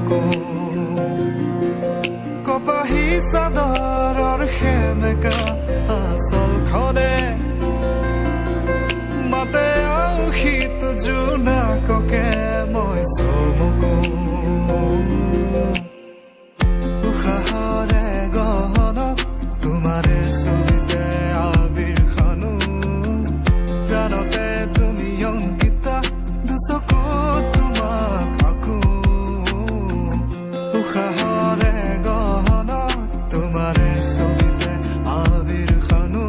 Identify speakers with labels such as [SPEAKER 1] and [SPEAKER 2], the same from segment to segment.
[SPEAKER 1] চমকো কপাহী চাদৰৰ সেমেকা আচলখনে মাতে আউসীত জোনাককে মই চমকো উশাহৰে গহনত তোমাৰে ছবিতে আবিৰ খানো প্ৰাণতে তুমি অংকিতা দুচকুত তোমাক আকো উশাহৰে গহনত তোমাৰে ছবিতে আবিৰ খানো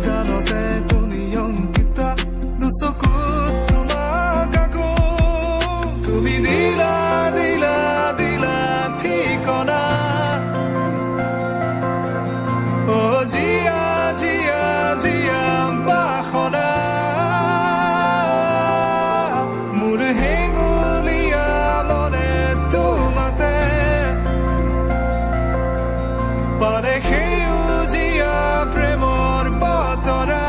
[SPEAKER 1] প্ৰাণতে তুমি অংকিতা দুচকুত তোমাক আকো তুমি দিলা দিলা দিলা ঠিকনা অ জিয়া জিয়া জিয়া বাসনা মোৰ হেঙুলীয়া মনে তোমাতে পাৰে সেউজীয়া প্ৰেমৰ বতৰা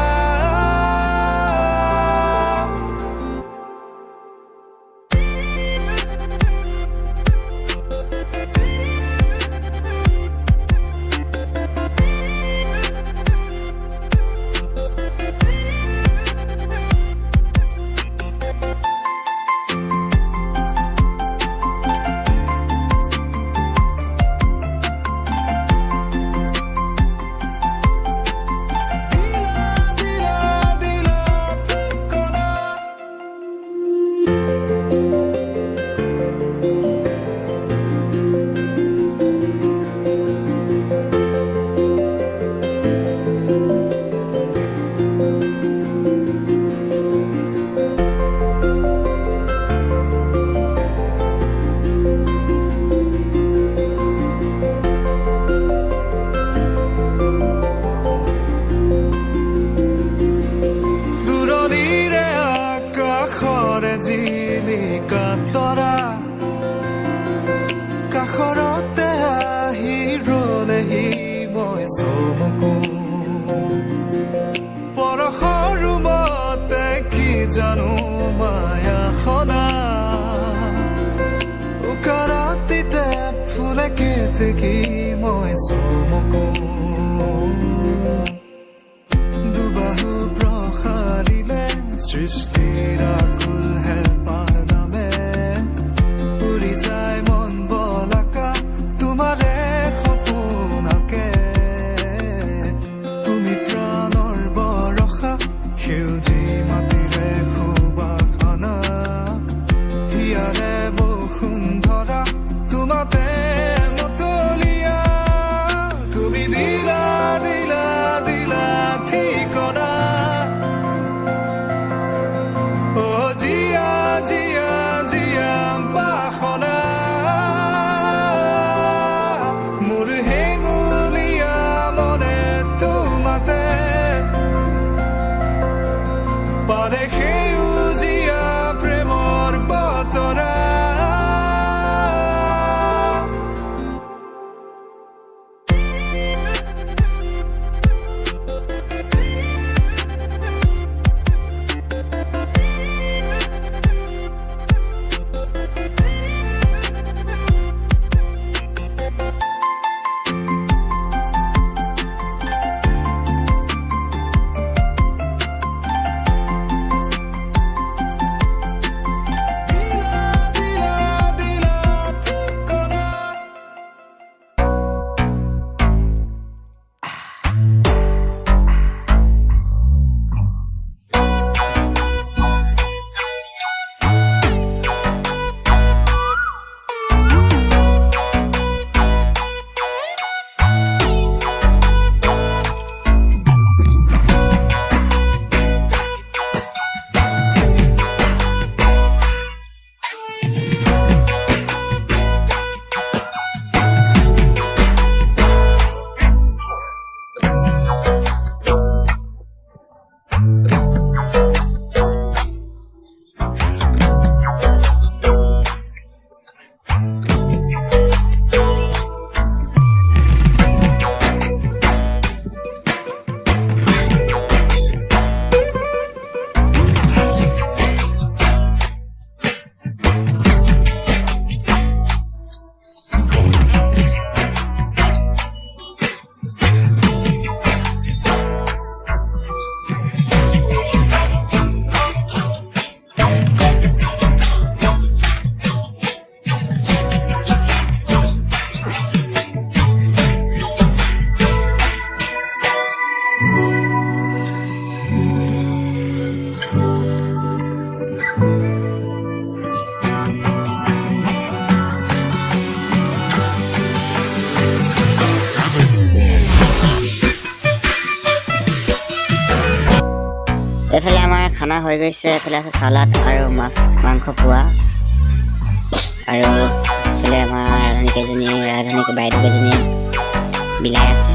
[SPEAKER 1] জিলিকা তৰা কাষৰতে আহি ৰলেহি মই চমকো পৰশৰ ৰুমতে কি জানো মায়াখনা উকাৰাতিতে ফুলে কেতেকী মই চমকো দুবাহু প্ৰসাৰিলে সৃষ্টিৰ আকুল হেঁপাহ নামে উৰি যায় মন বলাকা তোমাৰে সপোনকে তুমি প্ৰাণৰ বৰষা সেউজী মাটিৰে সুবাসনা হিয়াৰে বসুন্ধৰা তোমাতে মতলীয়া তুমি দিলা দিলা দিলা ঠিকনা অ জিয়া জিয়া জিয়া বাসনা মোৰ হেঙুলীয়া মনে তোমাতে পাৰে সেউজীয়া প্ৰেমৰ বতৰা
[SPEAKER 2] খানা হৈ গৈছে। এইফালে আছে চালাড আৰু মাংস পোৱা, আৰু এইফালে আমাৰ ৰান্ধনী বাইদেউ কেইজনীয়ে বিলাই আছে।